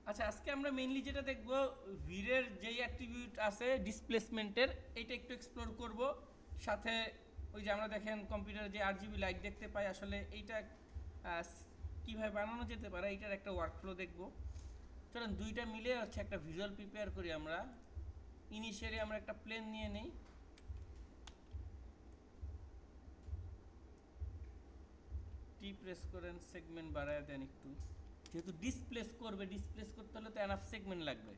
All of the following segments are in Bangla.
আচ্ছা, আজকে আমরা মেইনলি যেটা দেখব, ভিরের যেই অ্যাট্রিবিউট আছে ডিসপ্লেসমেন্টের, এইটা একটু এক্সপ্লোর করব। সাথে ওই যে আমরা দেখেন কম্পিউটারে যে আরজিবি লাইট দেখতে পাই, আসলে এইটা কীভাবে বানানো যেতে পারে এইটার একটা ওয়ার্কফ্লো দেখব। চলুন দুইটা মিলে হচ্ছে একটা ভিজুয়াল প্রিপেয়ার করি আমরা। ইনিশিয়ালি আমরা একটা প্লেন নিয়ে নিই। টি প্রেস করেন, সেগমেন্ট বাড়ায় দেন একটু, যেহেতু ডিসপ্লেস করবে, ডিসপ্লেস করতে হলে তো এনাফ সেগমেন্ট লাগবে।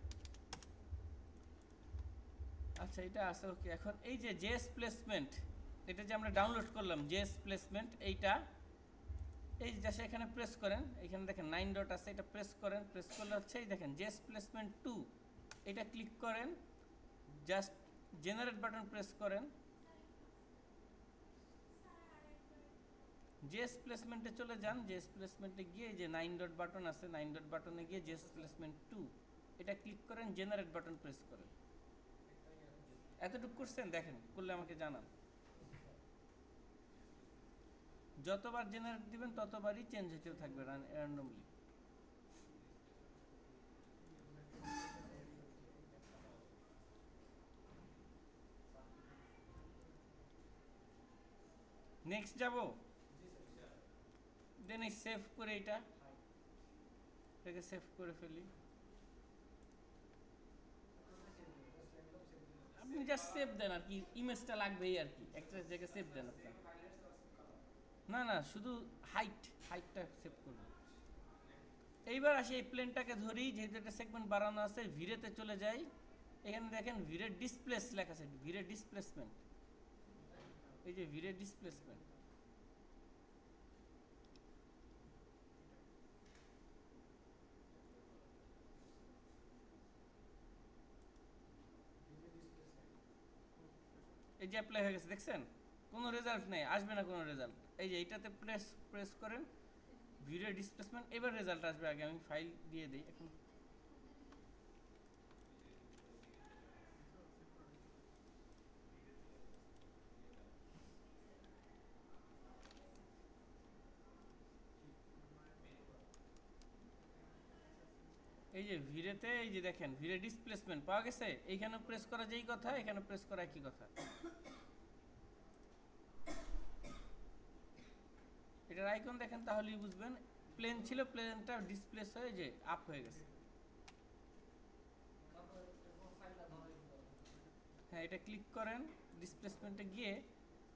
আচ্ছা, এটা আছে ওকে। এখন এই যে জেএস প্লেসমেন্ট, এটা যে আমরা ডাউনলোড করলাম জেএস প্লেসমেন্ট, এইটা এই যে এখানে প্রেস করেন, এখানে দেখেন 9 ডট আছে, এটা প্রেস করেন। প্রেস করলে হচ্ছে এই দেখেন জেএস প্লেসমেন্ট 2, এটা ক্লিক করেন, জাস্ট জেনারেট বাটন প্রেস করেন। জেএস প্লেসমেন্টে চলে যান। জেএস প্লেসমেন্টে গিয়ে যে 9 ডট বাটন আছে, 9 ডট বাটনে গিয়ে জেএস প্লেসমেন্ট 2, এটা ক্লিক করেন, জেনারেট বাটন প্রেস করেন। এতটুকু করছেন? দেখেন, করলে আমাকে জানান। যতবার জেনারেট দিবেন ততবারই চেঞ্জ হতে থাকবে র্যান্ডমলি। নেক্সট যাব, দেন এই সেভ করে এটাকে সেভ করে ফেলি। আপনি জাস্ট সেভ দেন আর কি, ইমেজটা লাগবেই আর কি, একটা জায়গায় সেভ দেন আপনি। না না, শুধু হাইটটা সেভ করবো। এইবার আসি, এই প্লেনটাকে ধরি, যেহেতু একটা সেগমেন্ট বাড়ানো আছে, ভিরেতে চলে যাই। এখানে দেখেন ভিরের ডিসপ্লেস লেখা আছে, ভিরের ডিসপ্লেসমেন্ট, এই যে ভিরের ডিসপ্লেসমেন্ট। এই যে অ্যাপ্লাই হয়ে গেছে, দেখছেন? কোনো রেজাল্ট নেই, আসবে না কোনো রেজাল্ট। এই যে এইটাতে প্রেস করেন, ভিডিও ডিসপ্লেসমেন্ট, এবার রেজাল্ট আসবে। আগে আমি ফাইল দিয়ে দিই এখন। এই যে ভিরেতে, এই যে দেখেন ভিরে ডিসপ্লেসমেন্ট পাওয়া গেছে। এইখানে প্রেস করা যেই কথা, এখানে প্রেস করা একই কথা। এটার আইকন দেখেন, তাহলেই বুঝবেন। প্লেন ছিল, প্লেনটা ডিসপ্লেস হয়ে যে আপ হয়ে গেছে। হ্যাঁ, এটা ক্লিক করেন, ডিসপ্লেসমেন্টে গিয়ে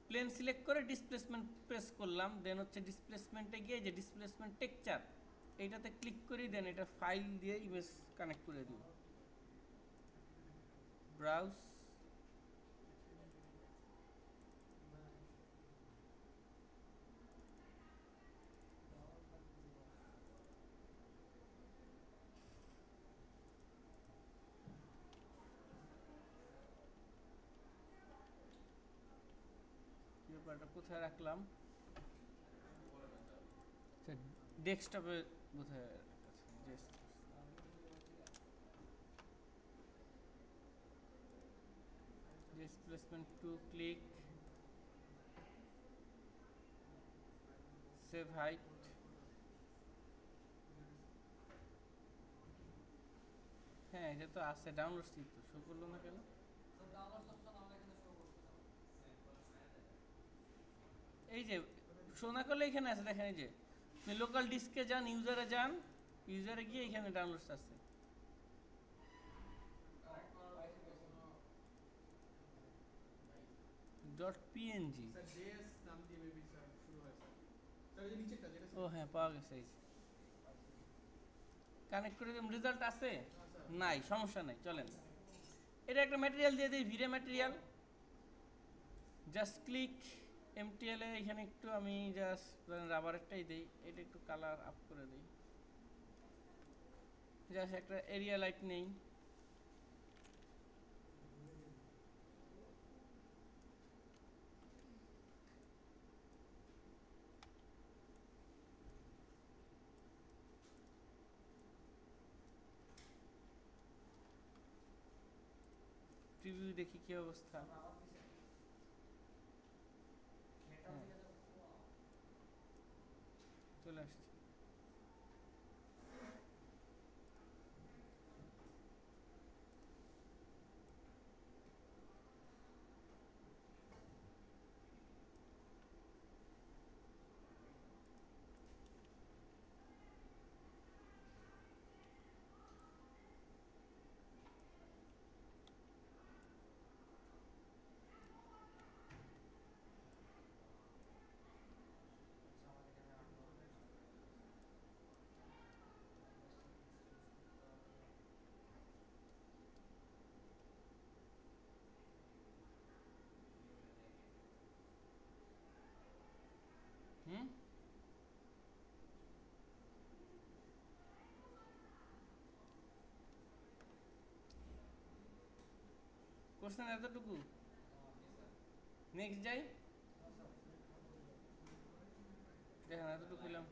প্লেন সিলেক্ট করে ডিসপ্লেসমেন্ট প্রেস করলাম। দেন হচ্ছে ডিসপ্লেসমেন্টে গিয়ে যে ডিসপ্লেসমেন্ট টেক্সচার, এইটাতে ক্লিক করি। দেন এটা ফাইল দিয়ে ইমেজ কানেক্ট করে দিব। ব্রাউজ, ব্যাপারটা কোথায় রাখলাম? ডেস্কটপে কোথায়? Displacement two, click, save height. হ্যাঁ, এটা তো আছে, ডাউনলোড স্থিত, শো করলো না কেন? এই যে শো না করলে এখানে আছে, দেখেন এই যে লোকাল ডিস্কে যান, ইউজারে যান, ইউজারে গিয়ে এখানে ডাউনলোডস আছে। ডট পিএনজি, ও হ্যাঁ, পাওয়া গেছে। এই কানেক্ট করে দিলাম, রেজাল্ট আছে? নাই, সমস্যা নাই, চলেন। এটা একটা ম্যাটেরিয়াল দিয়ে দিই, video material. Just click MTL এ, এখানে একটু আমি জাস্ট রাবারেরটাই দিই, এটা একটু কালার আপ করে দিই। জাস্ট একটা এরিয়া লাইট নেই। প্রিভিউ দেখি কি অবস্থা। হ্যাঁ, চলে আসছে। করছেন এতটুকু? নেক্সট যাই, দেখেন এতটুকু হইলাম।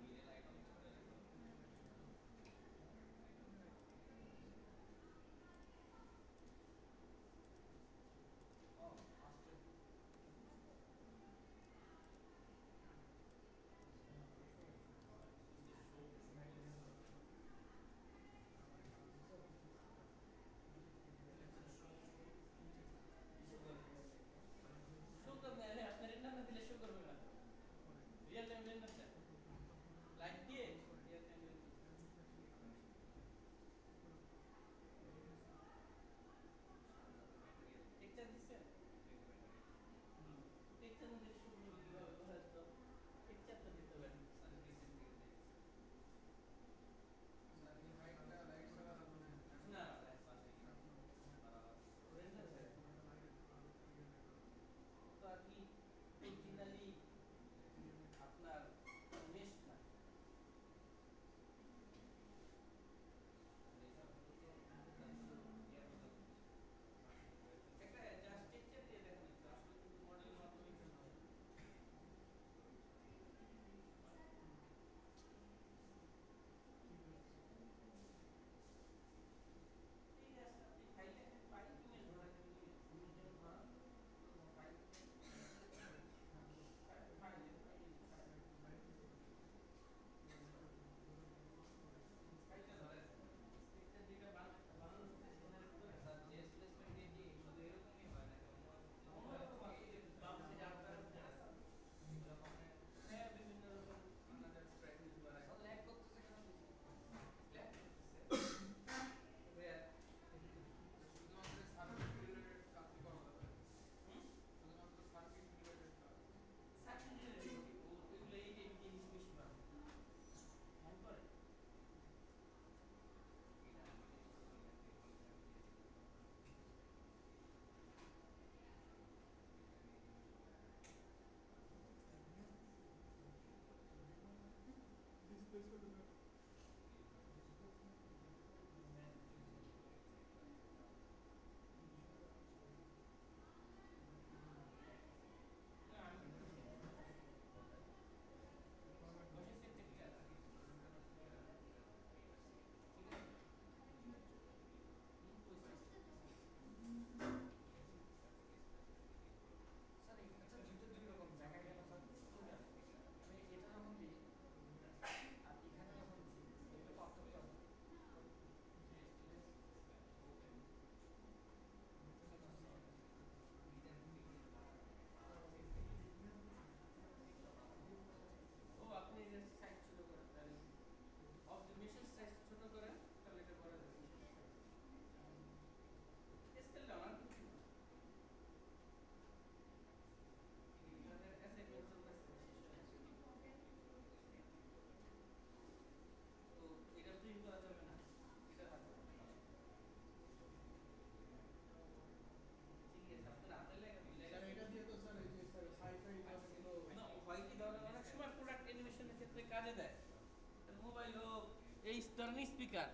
এই ধরনের স্পিকার,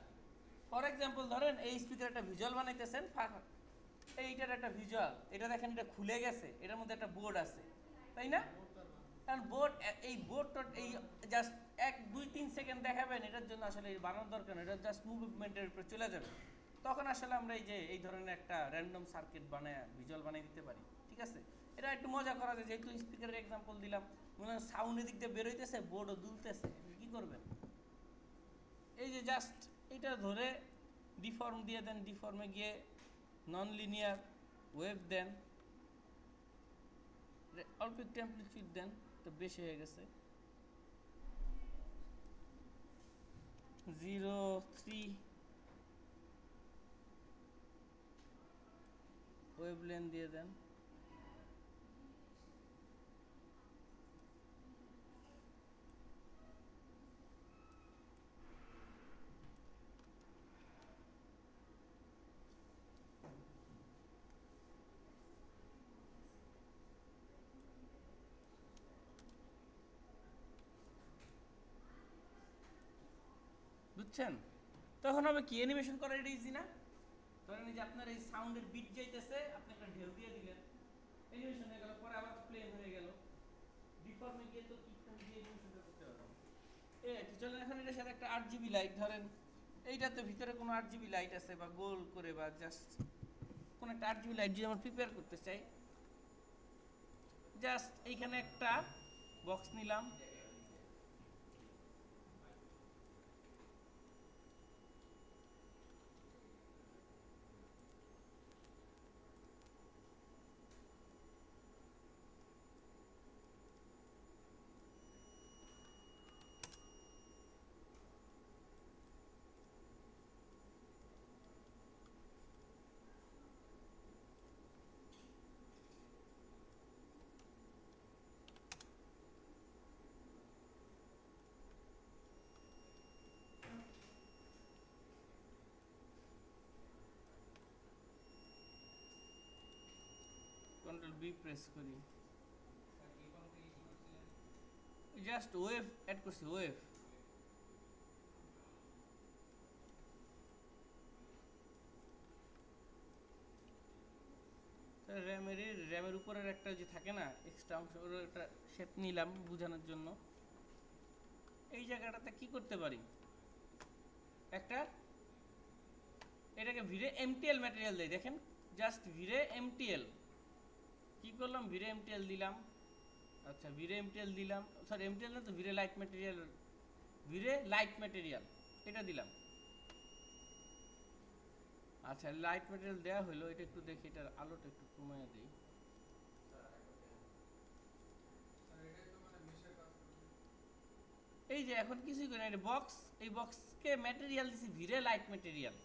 ফর এক্সাম্পল ধরেন এই স্পিকার একটা ভিজুয়াল বানাইতেছেন, এইটার একটা ভিজুয়াল, এটা দেখেন এটা খুলে গেছে, এটার মধ্যে একটা বোর্ড আছে, তাই না? কারণ বোর্ড, এই বোর্ডটা এই জাস্ট 1-2-3 সেকেন্ড দেখাবেন, এটার জন্য আসলে বানানোর দরকার নেই, এটা জাস্ট মুভমেন্টের উপরে চলে যাবে। তখন আসলে আমরা এই ধরনের একটা র্যান্ডম সার্কিট বানায় ভিজুয়াল বানিয়ে দিতে পারি, ঠিক আছে? এটা একটু মজা করা যায়, যেহেতু স্পিকারের এক্সাম্পল দিলাম, মনে হয় সাউন্ড এদিক দিয়ে বেরোইতেছে, বোর্ডও দুলতেছে, কি করবেন? এই যে জাস্ট এটা ধরে ডিফর্ম দিয়ে দেন, ডিফর্মে গিয়ে নন লিনিয়ার ওয়েভ দেন, অল্প একটু অ্যাম্পলিটিউড দেন, তো বেশি হয়ে গেছে, 0.3 ওয়েভ লেন দিয়ে দেন। বুঝছেন? তখন হবে কি, অ্যানিমেশন করা এটা ইজি না? ধরেন এই যে আপনার এই সাউন্ডের বিট যাইতেছে, আপনি একটা ঢেউ দিয়ে দিলেন, অ্যানিমেশন হয়ে গেল, পরে আবার প্লেন হয়ে গেল। ডিফর্মে গিয়ে তো কিকটা দিয়ে অ্যানিমেশনটা করতে পারবেন। চলেন এখন এটার সাথে একটা 8 জিবি লাইট ধরেন, এইটাতে ভিতরে কোনো 8 জিবি লাইট আছে বা গোল করে বা জাস্ট কোনো একটা 8 জিবি লাইট যদি আমরা প্রিপেয়ার করতে চাই, জাস্ট এইখানে একটা বক্স নিলাম, কন্ট্রোল বি প্রেস করি, জাস্ট ওয়েভ অ্যাড করছি, ওয়েভ। র্যামের উপরের একটা যে থাকে না এক্সট্রা অংশ, ওর একটা শেপ নিলাম বোঝানোর জন্য। এই জায়গাটাতে কি করতে পারি, একটা এটাকে ভিরে এমটিএল ম্যাটেরিয়াল দেয়, দেখেন জাস্ট ভিরে এমটিএল কি করলাম, ভিরে এমটিএল দিলাম। আচ্ছা ভিরে এমটিএল দিলাম, সরি এমটিএল না তো, ভিরে লাইট ম্যাটেরিয়াল, ভিরে লাইট ম্যাটেরিয়াল এটা দিলাম। আচ্ছা লাইট ম্যাটেরিয়াল দেওয়া হলো, এটা একটু দেখি, এটার আলোটা একটু কমায় দিই। এই যে এখন কিছুই করি না, এটা বক্স, এই বক্সকে ম্যাটেরিয়াল দিছি ভিরে লাইট ম্যাটেরিয়াল।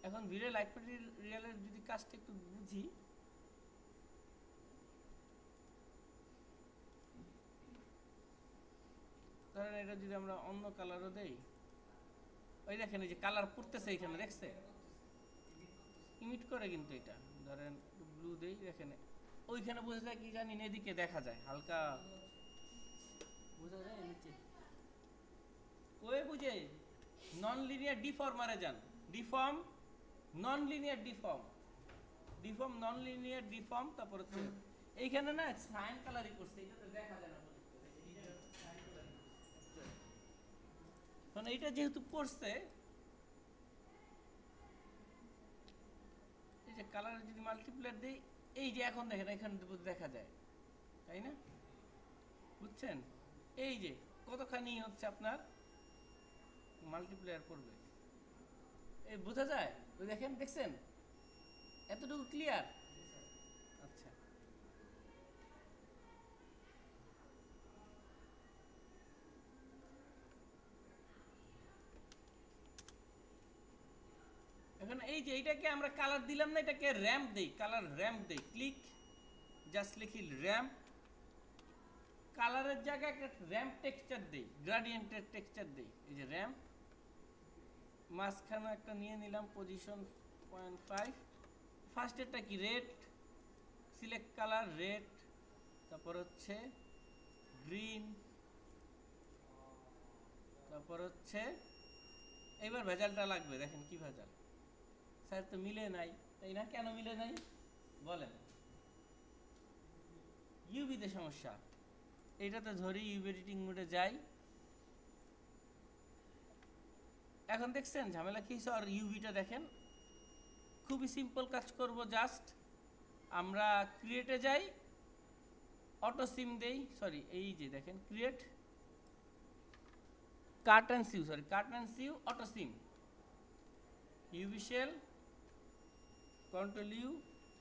এখন ভিরে লাইট ম্যাটেরিয়ালের যদি কাজটা একটু বুঝি, ধরেন এটা যদি আমরা অন্য কালারও দেই, ওই দেখেন এই যে কালার পড়তেছে এখানে, দেখছে ইমিট করে কিন্তু এটা। ধরেন ব্লু দেই, দেখেন ওইখানে বোঝা যায় কি জানি না, এদিকে দেখা যায় হালকা বোঝা যায় নিচে। ওই বুঝে নন লিনিয়ার ডিফর্মারে যান, deform non linear deform, deform non linear deform, তারপর হচ্ছে এইখানে না সাইন কালারই করছে, এটাতে দেখা যায় না। মানে এটা যেহেতু পড়ছে, এই যে কালার যদি মাল্টিপ্লাই দেই, এই যে এখন দেখেন এখানে দেখা যায়, তাই না? বুঝছেন? এই যে কতখানি হচ্ছে আপনার মাল্টিপ্লায়ার পড়বে, এই বোঝা যায়, ওই দেখেন, দেখছেন এতটুকু ক্লিয়ার? আচ্ছা এখন এই যে এইটাকে আমরা কালার দিলাম না, এটাকে র্যাম্প দেই, কালার র্যাম্প দেই, ক্লিক জাস্ট লিখি র্যাম্প, কালারের জায়গায় একটা র্যাম্প টেক্সচার দেই, গ্রেডিয়েন্টের টেক্সচার দেই, এই যে র্যাম্প, মাঝখানে একটা নিয়ে নিলাম পজিশন 0.5, ফার্স্টেরটা কি রেড, সিলেক্ট কালার রেড, তারপর হচ্ছে গ্রিন, তারপর হচ্ছে এইবার ভেজালটা লাগবে, দেখেন কি ভেজাল, স্যার তো মিলে নাই, তাই না? কেন মিলে নাই বলেন? ইউভিতে সমস্যা। এইটাতে ধরি ইউভি এডিটিং মোডে যাই, এখন দেখছেন ঝামেলা কি হয়েছে? আর ইউভিটা দেখেন খুবই সিম্পল কাজ করব, জাস্ট আমরা ক্রিয়েটে যাই, অটো সিম দেই, সরি এই যে দেখেন create cut and sew, sorry cut and sew auto seam, UV shell, control U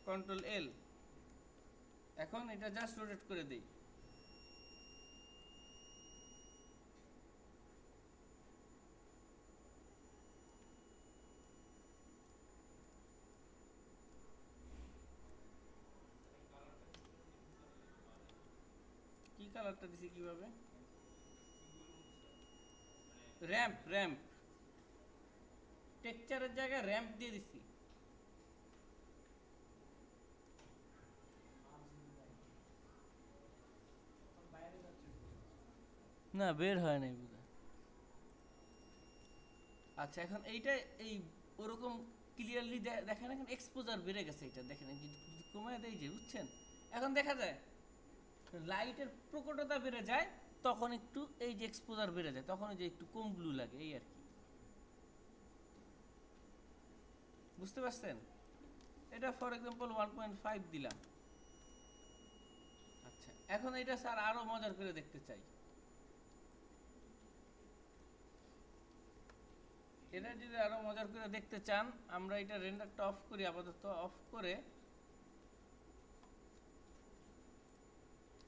control L, এখন এটা জাস্ট রোটেট করে দেই, কি কালারটা দিছি কিভাবে, র্যাম্প, র্যাম্প টেক্সচারের জায়গায় র্যাম্প দিয়ে দিছি। না বের হয় নাই বোধহয়। আচ্ছা এখন এইটা এই ওরকম ক্লিয়ারলি দেখেন, এখন এক্সপোজার বেড়ে গেছে, এটা দেখেন কমে দেয় যে, বুঝছেন? এখন দেখা যায় লাইটের প্রকটতা বেড়ে যায়, তখন একটু এই যে এক্সপোজার বেড়ে যায়, তখন যে একটু কম ব্লু লাগে, এই আর কি। বুঝতে পারছেন? এটা ফর এক্সাম্পল 1.5 দিলাম। আচ্ছা, এখন এটা স্যার আরো মজার করে দেখতে চাই। এটা যদি আরো মজার করে দেখতে চান, আমরা এটা রেন্ডারটা অফ করি, আপাতত অফ করে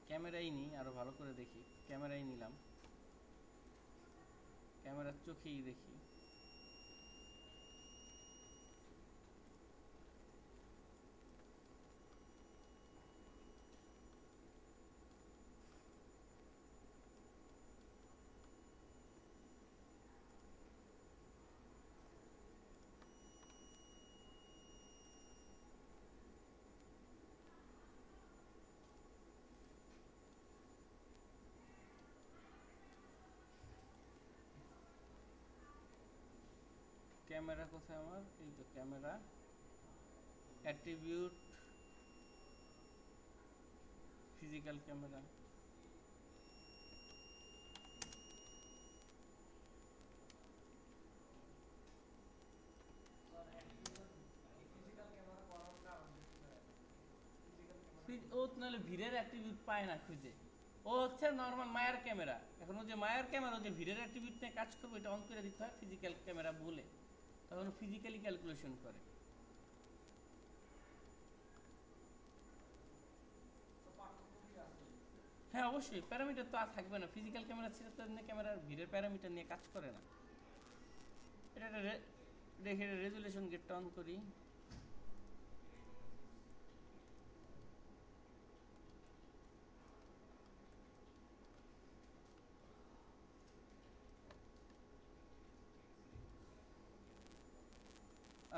ক্যামেরাই নিই, আরো ভালো করে দেখি। ক্যামেরাই নিলাম, ক্যামেরার চোখেই দেখি। ক্যামেরা কোথায় আমার? এই তো ক্যামেরা, অ্যাট্রিবিউট, ফিজিক্যাল ক্যামেরা। ও নাহলে ভিড়ের অ্যাট্রিবিউট পায় না খুঁজে, ও হচ্ছে নর্মাল মায়ার ক্যামেরা। এখন ও যে মায়ার ক্যামেরা, যে ভিড়ের অ্যাট্রিবিউট নিয়ে কাজ করবে, এটা অন করে দিতে হয় ফিজিক্যাল ক্যামেরা বলে, তখন ফিজিক্যালি ক্যালকুলেশন করে। হ্যাঁ অবশ্যই, প্যারামিটার তো আর থাকবে না, ফিজিক্যাল ক্যামেরা ছিল তো এমনি ক্যামেরার ভিড়ের প্যারামিটার নিয়ে কাজ করে না। এটা একটা দেখে রেজুলেশন গেটটা অন করি।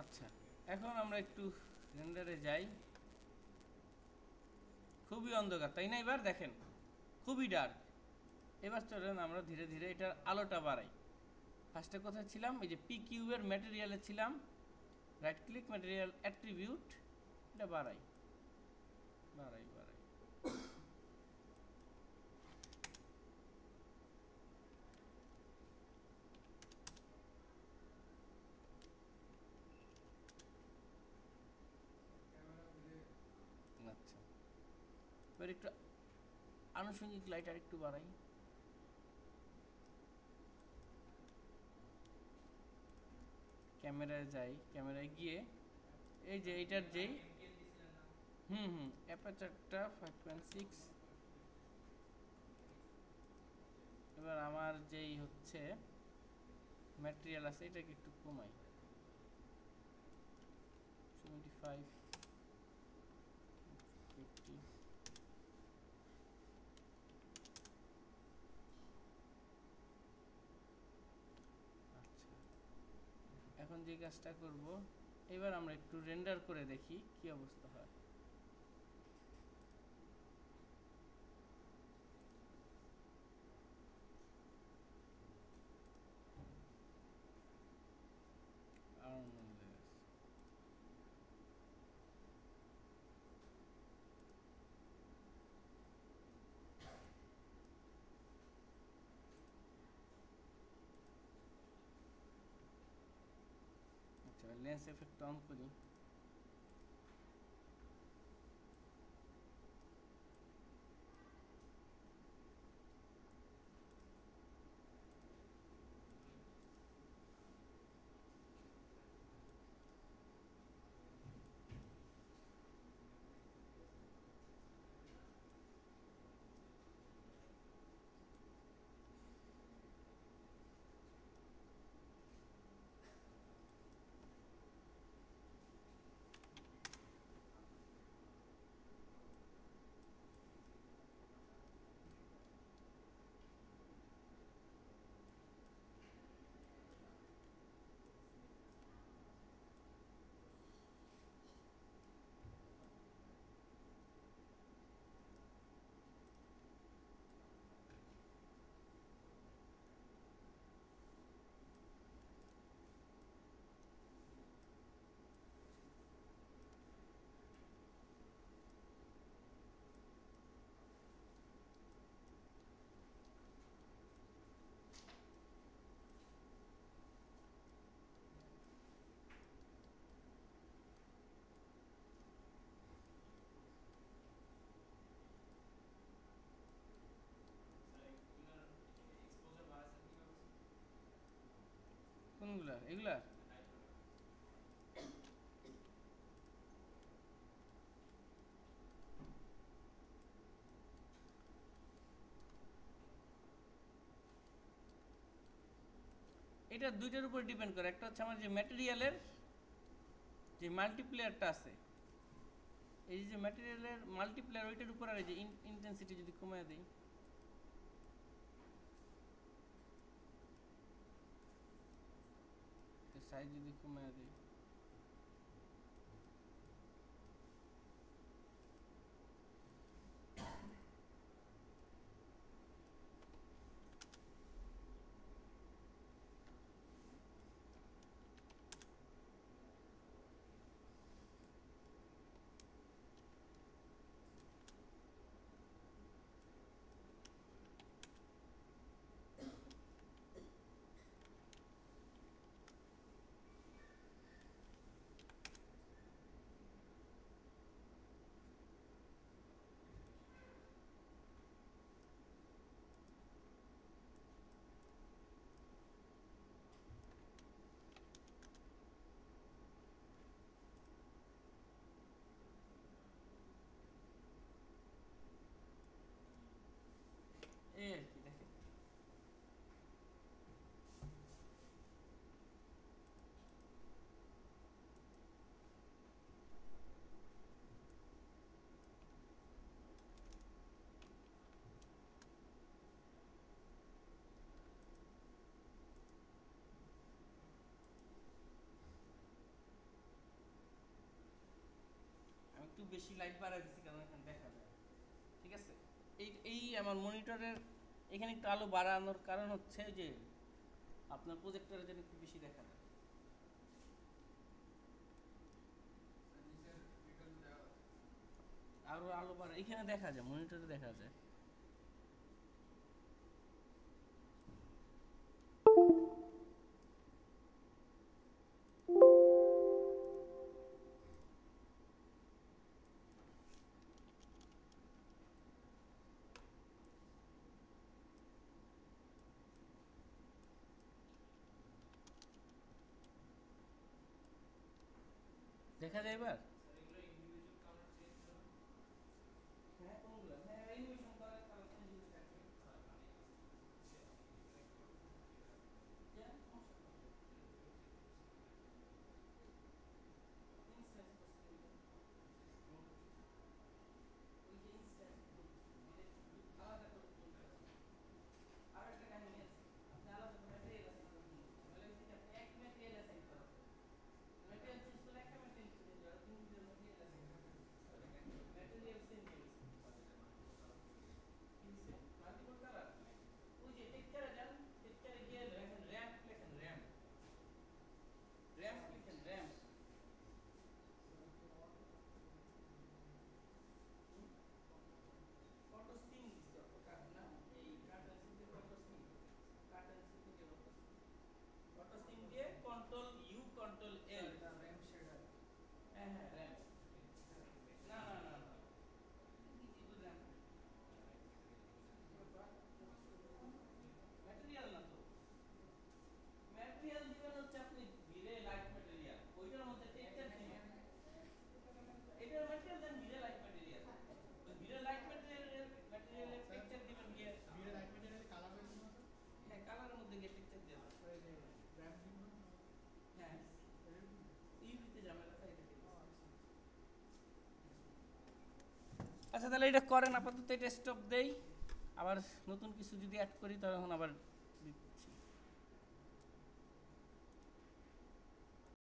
আচ্ছা, এখন আমরা একটু রেন্ডারে যাই। খুবই অন্ধকার তাই না? এবার দেখেন খুবই ডার্ক। এবার চলেন আমরা ধীরে ধীরে এটার আলোটা বাড়াই। ফার্স্টে কোথায় ছিলাম? এই যে পি কিউবের ম্যাটেরিয়ালে ছিলাম, রাইট ক্লিক, ম্যাটেরিয়াল অ্যাট্রিবিউট, এটা বাড়াই বাড়াই বাড়াই। আচ্ছা, এবার একটু আনুষঙ্গিক লাইট আর একটু বাড়াই। ক্যামেরায় যাই, ক্যামেরায় গিয়ে এই যে এইটার যেই অ্যাপারচারটা 5.6। এবার আমার যেই হচ্ছে ম্যাটেরিয়াল আছে, এটাকে একটু কমাই, 75, 50। আচ্ছা, এখন যে কাজটা করব, এবার আমরা একটু রেন্ডার করে দেখি কি অবস্থা হয়। আচ্ছা, লেন্স এফেক্ট অন করি। কোনগুলা এগুলা? এটা দুইটার উপর ডিপেন্ড করে, একটা হচ্ছে আমার যে ম্যাটেরিয়ালের যে মাল্টিপ্লেয়ারটা আছে, এই যে ম্যাটেরিয়ালের মাল্টিপ্লেয়ার ওইটার উপর, আর এই যে ইন্টেন্সিটি যদি কমায় দিই, সাইজ যদি কমায় দিই, এই আর কি দেখেন। আমি একটু বেশি লাইট বাড়াই দিচ্ছি কারণ এখানে দেখা যায়, ঠিক আছে? এই এই আমার মনিটরের এখানে একটু আলো বাড়ানোর কারণ হচ্ছে যে আপনার প্রজেক্টরে যেন একটু বেশি দেখা যায়। আরো আলো বাড়া এখানে দেখা যায়, মনিটরে দেখা যায়। দেখা যায় এবার? হ্যাঁ কোনগুলা? হ্যাঁ অ্যানিমেশন করার কালার চেঞ্জ হতে থাকবে। যা সমস্যা নেই। ইনস্ট্যান্স করছি ওইটা। ওই যে ইনস্ট্যান্স করছি, এটা একটু আলাদা করে চলতেছে। আর একটা কাহিনী আছে, আপনি আলাদা করে ম্যাটেরিয়াল অ্যাসাইন করতে হবে। তাহলে হচ্ছে কি আপনি এক ম্যাটেরিয়াল অ্যাসাইন করেন, ম্যাটেরিয়াল চেঞ্জ করলে একটা ম্যাটেরিয়াল চেঞ্জ হয়, তিন দিনের ম্যাটেরিয়াল অ্যাসাইন করেন, ম্যাটেরিয়াল চেঞ্জ হয়ে গেছে। কি হয়েছে? Multiple colour? ওই যে টেক্সচারে যান, টেক্সচারে গিয়ে লেখেন র্যাম্প, লেখেন র্যাম্প, র্যাম্প লিখেন র্যাম্প। ফটো সিন দিচ্ছে, অত কাট না, এই কার্টেন সিন দিয়ে ফটো সিন, কার্টেন সিন থেকে ফটো সিন, ফটো সিন দিয়ে control U control L. Ramp shader. হ্যাঁ হ্যাঁ র্যাম্প। না না না না, এগুলো র্যাম্প না, ম্যাটেরিয়াল না তো। ম্যাটেরিয়াল দিবেন হচ্ছে আপনি ভিরে লাইট ম্যাটেরিয়াল, ওইটার মধ্যে টেক্সচার দিবেন। এটার ম্যাটেরিয়াল দেন ভিরে লাইট ম্যাটেরিয়াল, ওই ভিরে লাইট ম্যাটেরিয়ালের টেক্সচার দিবেন গিয়ে। ভিরে লাইট ম্যাটেরিয়ালে কালার হয়েছে না স্যার? হ্যাঁ কালারের মধ্যে গিয়ে টেক্সচার দিয়ে দেন। ওই যে র্যাম্প দিব না? হ্যাঁ ইউভিতে ঝামেলা তাই দেখে দিচ্ছি। আচ্ছা তাহলে এটা করেন আপাতত, এটা স্টপ দেই, আবার নতুন কিছু যদি অ্যাড করি তখন আবার